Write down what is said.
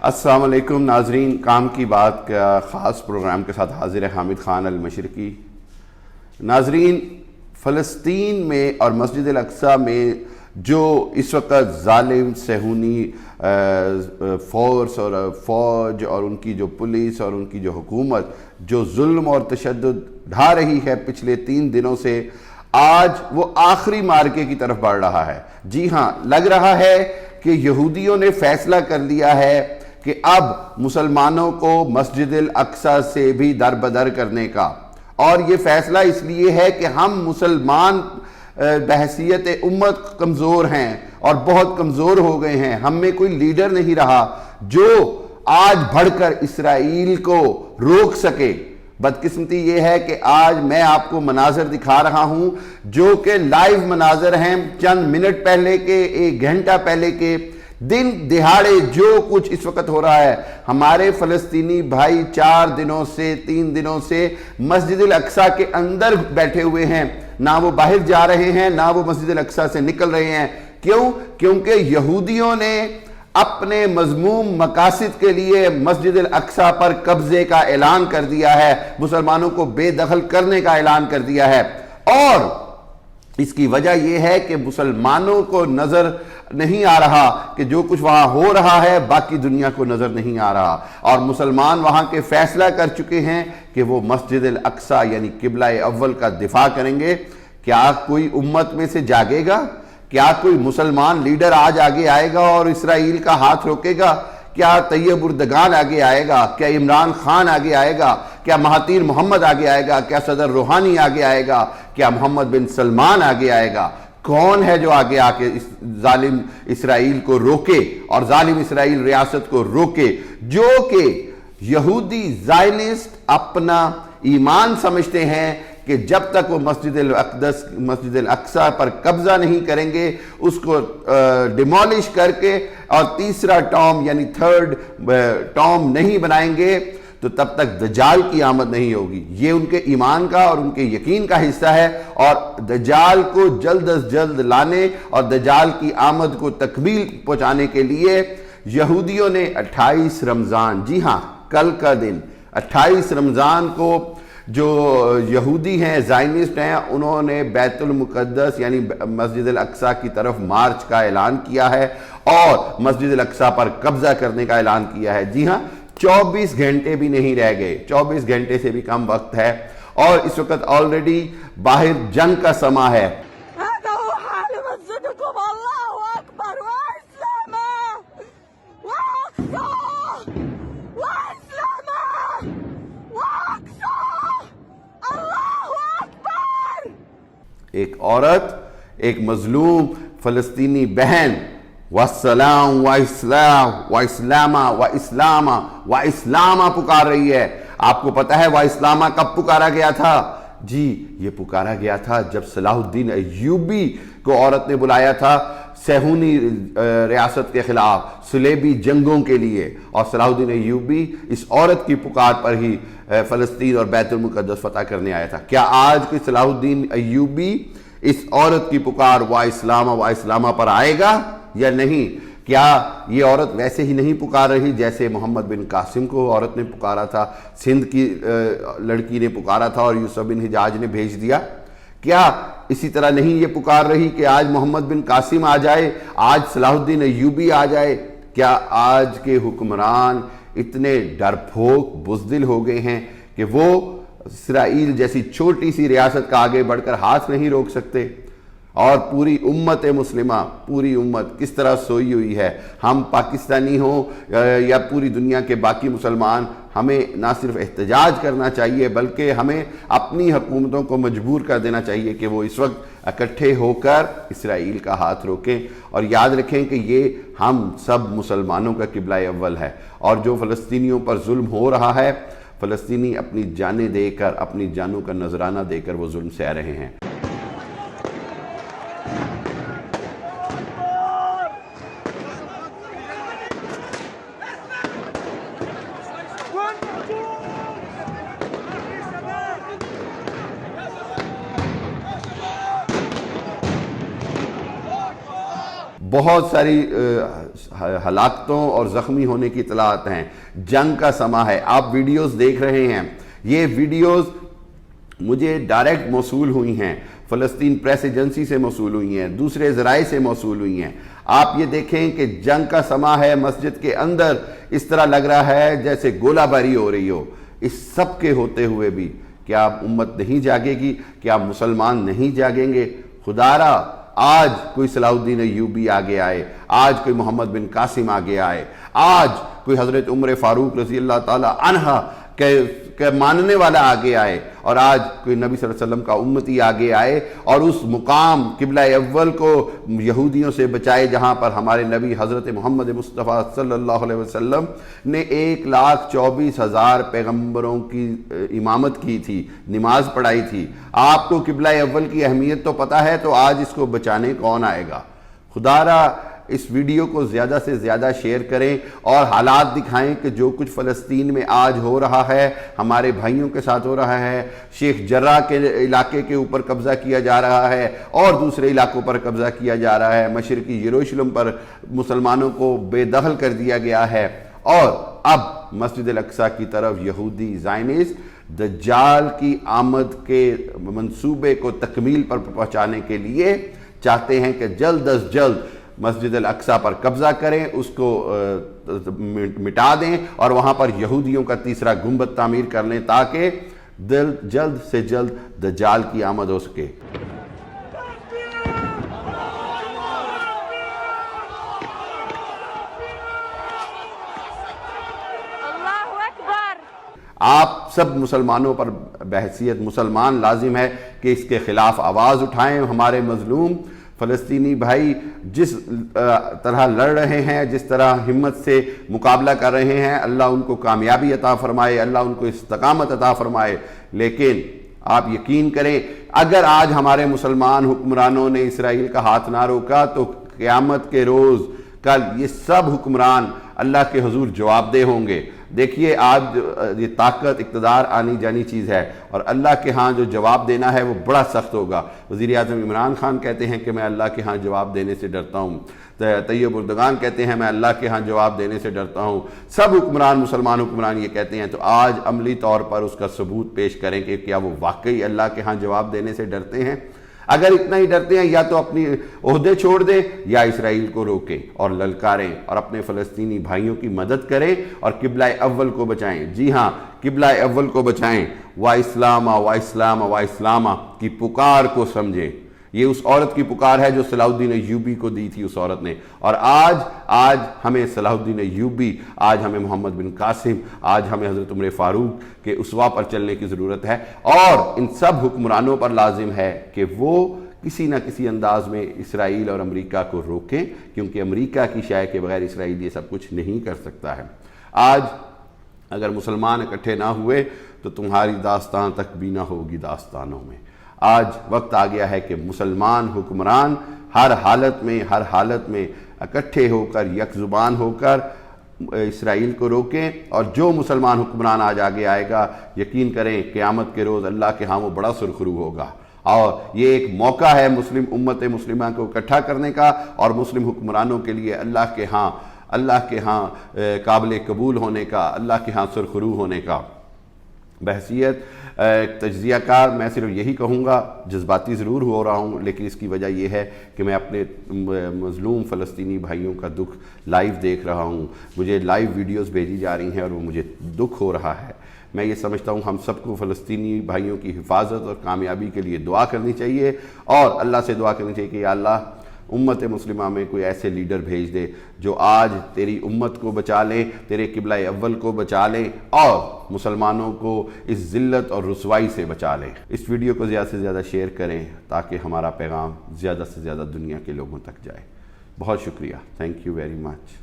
السلام علیکم ناظرین، کام کی بات کا خاص پروگرام کے ساتھ حاضر ہے حامد خان المشرقی۔ ناظرین، فلسطین میں اور مسجد الاقصی میں جو اس وقت ظالم صہیونی فورس اور فوج اور ان کی جو پولیس اور ان کی جو حکومت جو ظلم اور تشدد ڈھا رہی ہے پچھلے 3 دنوں سے، آج وہ آخری مارکے کی طرف بڑھ رہا ہے۔ جی ہاں، لگ رہا ہے کہ یہودیوں نے فیصلہ کر لیا ہے کہ اب مسلمانوں کو مسجد الاقصی سے بھی دربدر کرنے کا، اور یہ فیصلہ اس لیے ہے کہ ہم مسلمان بحیثیت امت کمزور ہیں اور بہت کمزور ہو گئے ہیں، ہم میں کوئی لیڈر نہیں رہا جو آج بڑھ کر اسرائیل کو روک سکے۔ بدقسمتی یہ ہے کہ آج میں آپ کو مناظر دکھا رہا ہوں جو کہ لائیو مناظر ہیں، چند منٹ پہلے کے، 1 گھنٹہ پہلے کے، دن دہاڑے جو کچھ اس وقت ہو رہا ہے۔ ہمارے فلسطینی بھائی 3 دنوں سے مسجد الاقصی کے اندر بیٹھے ہوئے ہیں، نہ وہ باہر جا رہے ہیں نہ وہ مسجد الاقصی سے نکل رہے ہیں۔ کیوں؟ کیونکہ یہودیوں نے اپنے مذموم مقاصد کے لیے مسجد الاقصی پر قبضے کا اعلان کر دیا ہے، مسلمانوں کو بے دخل کرنے کا اعلان کر دیا ہے، اور اس کی وجہ یہ ہے کہ مسلمانوں کو نظر نہیں آ رہا کہ جو کچھ وہاں ہو رہا ہے باقی دنیا کو نظر نہیں آ رہا، اور مسلمان وہاں کے فیصلہ کر چکے ہیں کہ وہ مسجد الاقصی یعنی قبلہ اول کا دفاع کریں گے۔ کیا کوئی امت میں سے جاگے گا؟ کیا کوئی مسلمان لیڈر آج آگے آئے گا اور اسرائیل کا ہاتھ روکے گا؟ کیا طیب اردگان آگے آئے گا؟ کیا عمران خان آگے آئے گا؟ کیا مہاتیر محمد آگے آئے گا؟ کیا صدر روحانی آگے آئے گا؟ کیا محمد بن سلمان آگے آئے گا؟ کون ہے جو آگے آ کے اس ظالم اسرائیل کو روکے اور ظالم اسرائیل ریاست کو روکے، جو کہ یہودی زائنسٹ اپنا ایمان سمجھتے ہیں کہ جب تک وہ مسجد الاقصی پر قبضہ نہیں کریں گے، اس کو ڈیمولش کر کے اور تیسرا ٹام یعنی 3rd ٹام نہیں بنائیں گے تو تب تک دجال کی آمد نہیں ہوگی۔ یہ ان کے ایمان کا اور ان کے یقین کا حصہ ہے، اور دجال کو جلد از جلد لانے اور دجال کی آمد کو تکمیل پہنچانے کے لیے یہودیوں نے 28 رمضان، جی ہاں کل کا دن 28 رمضان کو، جو یہودی ہیں زائنسٹ ہیں، انہوں نے بیت المقدس یعنی مسجد الاقصی کی طرف مارچ کا اعلان کیا ہے اور مسجد الاقصی پر قبضہ کرنے کا اعلان کیا ہے۔ جی ہاں، 24 گھنٹے بھی نہیں رہ گئے، 24 گھنٹے سے بھی کم وقت ہے، اور اس وقت آلریڈی باہر جنگ کا سما ہے۔ ایک عورت، ایک مظلوم فلسطینی بہن وَالسَّلَامُ وَإِسْلَامَ وَإِسْلَامَ وَإِسْلَامَ وَإِسْلَامَ پکار رہی ہے۔ آپ کو پتہ ہے وَإِسْلَامَ کب پکارا گیا تھا؟ جی، یہ پکارا گیا تھا جب صلاح الدین ایوبی کو عورت نے بلایا تھا صہیونی ریاست کے خلاف صلیبی جنگوں کے لیے، اور صلاح الدین ایوبی اس عورت کی پکار پر ہی فلسطین اور بیت المقدس فتح کرنے آیا تھا۔ کیا آج کوئی صلاح الدین ایوبی اس عورت کی پکار وَإِسْلَامَ وَإِسْلَامَ پر آئے گا یا نہیں؟ کیا یہ عورت ویسے ہی نہیں پکار رہی جیسے محمد بن قاسم کو عورت نے پکارا تھا، سندھ کی لڑکی نے پکارا تھا اور یوسف بن حجاج نے بھیج دیا؟ کیا اسی طرح نہیں یہ پکار رہی کہ آج محمد بن قاسم آ جائے، آج صلاح الدین ایوبی آ جائے؟ کیا آج کے حکمران اتنے ڈرپھوک بزدل ہو گئے ہیں کہ وہ اسرائیل جیسی چھوٹی سی ریاست کا آگے بڑھ کر ہاتھ نہیں روک سکتے؟ اور پوری امت مسلمہ، پوری امت کس طرح سوئی ہوئی ہے۔ ہم پاکستانی ہوں یا پوری دنیا کے باقی مسلمان، ہمیں نہ صرف احتجاج کرنا چاہیے بلکہ ہمیں اپنی حکومتوں کو مجبور کر دینا چاہیے کہ وہ اس وقت اکٹھے ہو کر اسرائیل کا ہاتھ روکیں، اور یاد رکھیں کہ یہ ہم سب مسلمانوں کا قبلہ اول ہے، اور جو فلسطینیوں پر ظلم ہو رہا ہے، فلسطینی اپنی جانیں دے کر، اپنی جانوں کا نذرانہ دے کر وہ ظلم سہ رہے ہیں۔ بہت ساری ہلاکتوں اور زخمی ہونے کی اطلاعات ہیں، جنگ کا سما ہے۔ آپ ویڈیوز دیکھ رہے ہیں، یہ ویڈیوز مجھے ڈائریکٹ موصول ہوئی ہیں، فلسطین پریس ایجنسی سے موصول ہوئی ہیں، دوسرے ذرائع سے موصول ہوئی ہیں۔ آپ یہ دیکھیں کہ جنگ کا سما ہے، مسجد کے اندر اس طرح لگ رہا ہے جیسے گولہ باری ہو رہی ہو۔ اس سب کے ہوتے ہوئے بھی کیا امت نہیں جاگے گی؟ کیا مسلمان نہیں جاگیں گے؟ خدا را آج کوئی صلاح الدین ایوبی آگے آئے، آج کوئی محمد بن قاسم آگے آئے، آج کوئی حضرت عمر فاروق رضی اللہ تعالی عنہ کہ ماننے والا آگے آئے، اور آج کوئی نبی صلی اللہ علیہ وسلم کا امتی آگے آئے اور اس مقام قبلہ اول کو یہودیوں سے بچائے جہاں پر ہمارے نبی حضرت محمد مصطفیٰ صلی اللہ علیہ وسلم نے 1,24,000 پیغمبروں کی امامت کی تھی، نماز پڑھائی تھی۔ آپ کو قبلہ اول کی اہمیت تو پتہ ہے، تو آج اس کو بچانے کون آئے گا؟ خدا را اس ویڈیو کو زیادہ سے زیادہ شیئر کریں اور حالات دکھائیں کہ جو کچھ فلسطین میں آج ہو رہا ہے، ہمارے بھائیوں کے ساتھ ہو رہا ہے۔ شیخ جرح کے علاقے کے اوپر قبضہ کیا جا رہا ہے اور دوسرے علاقوں پر قبضہ کیا جا رہا ہے، مشرقی یروشلم پر مسلمانوں کو بے دخل کر دیا گیا ہے، اور اب مسجد الاقصیٰ کی طرف یہودی زائنسٹ دجال کی آمد کے منصوبے کو تکمیل پر پہنچانے کے لیے چاہتے ہیں کہ جلد از جلد مسجد الاقصیٰ پر قبضہ کریں، اس کو مٹا دیں اور وہاں پر یہودیوں کا تیسرا گنبد تعمیر کر لیں تاکہ جلد سے جلد دجال کی آمد ہو سکے۔ آپ سب مسلمانوں پر بحیثیت مسلمان لازم ہے کہ اس کے خلاف آواز اٹھائیں۔ ہمارے مظلوم فلسطینی بھائی جس طرح لڑ رہے ہیں، جس طرح ہمت سے مقابلہ کر رہے ہیں، اللہ ان کو کامیابی عطا فرمائے، اللہ ان کو استقامت عطا فرمائے۔ لیکن آپ یقین کریں، اگر آج ہمارے مسلمان حکمرانوں نے اسرائیل کا ہاتھ نہ روکا تو قیامت کے روز کل یہ سب حکمران اللہ کے حضور جواب دہ ہوں گے۔ دیکھیے آج یہ طاقت اقتدار آنی جانی چیز ہے، اور اللہ کے ہاں جو جواب دینا ہے وہ بڑا سخت ہوگا۔ وزیر اعظم عمران خان کہتے ہیں کہ میں اللہ کے ہاں جواب دینے سے ڈرتا ہوں، طیب اردگان کہتے ہیں میں اللہ کے ہاں جواب دینے سے ڈرتا ہوں، سب حکمران مسلمان حکمران یہ کہتے ہیں۔ تو آج عملی طور پر اس کا ثبوت پیش کریں کہ کیا وہ واقعی اللہ کے ہاں جواب دینے سے ڈرتے ہیں۔ اگر اتنا ہی ڈرتے ہیں، یا تو اپنی عہدے چھوڑ دیں یا اسرائیل کو روکیں اور للکاریں اور اپنے فلسطینی بھائیوں کی مدد کریں اور قبلہ اول کو بچائیں۔ جی ہاں، قبلہ اول کو بچائیں۔ وا اسلامہ وا اسلامہ وا اسلامہ کی پکار کو سمجھیں۔ یہ اس عورت کی پکار ہے جو صلاح الدین ایوبی کو دی تھی اس عورت نے، اور آج ہمیں صلاح الدین ایوبی، آج ہمیں محمد بن قاسم، آج ہمیں حضرت عمر فاروق کے اسوہ پر چلنے کی ضرورت ہے، اور ان سب حکمرانوں پر لازم ہے کہ وہ کسی نہ کسی انداز میں اسرائیل اور امریکہ کو روکیں، کیونکہ امریکہ کی شائع کے بغیر اسرائیل یہ سب کچھ نہیں کر سکتا ہے۔ آج اگر مسلمان اکٹھے نہ ہوئے تو تمہاری داستان تک بھی نہ ہوگی داستانوں میں۔ آج وقت آ گیا ہے کہ مسلمان حکمران ہر حالت میں اکٹھے ہو کر، یک زبان ہو کر اسرائیل کو روکیں، اور جو مسلمان حکمران آج آگے آئے گا، یقین کریں قیامت کے روز اللہ کے ہاں وہ بڑا سرخرو ہوگا۔ اور یہ ایک موقع ہے مسلم امت مسلمہ کو اکٹھا کرنے کا، اور مسلم حکمرانوں کے لیے اللہ کے ہاں قابل قبول ہونے کا، اللہ کے ہاں سرخرو ہونے کا۔ بحیثیت تجزیہ کار میں صرف یہی کہوں گا، جذباتی ضرور ہو رہا ہوں، لیکن اس کی وجہ یہ ہے کہ میں اپنے مظلوم فلسطینی بھائیوں کا دکھ لائیو دیکھ رہا ہوں، مجھے لائیو ویڈیوز بھیجی جا رہی ہیں اور وہ مجھے دکھ ہو رہا ہے۔ میں یہ سمجھتا ہوں ہم سب کو فلسطینی بھائیوں کی حفاظت اور کامیابی کے لیے دعا کرنی چاہیے، اور اللہ سے دعا کرنی چاہیے کہ یا اللہ امت مسلمہ میں کوئی ایسے لیڈر بھیج دے جو آج تیری امت کو بچا لیں، تیرے قبلہ اول کو بچا لیں، اور مسلمانوں کو اس ذلت اور رسوائی سے بچا لیں۔ اس ویڈیو کو زیادہ سے زیادہ شیئر کریں تاکہ ہمارا پیغام زیادہ سے زیادہ دنیا کے لوگوں تک جائے۔ بہت شکریہ، تھینک یو ویری مچ۔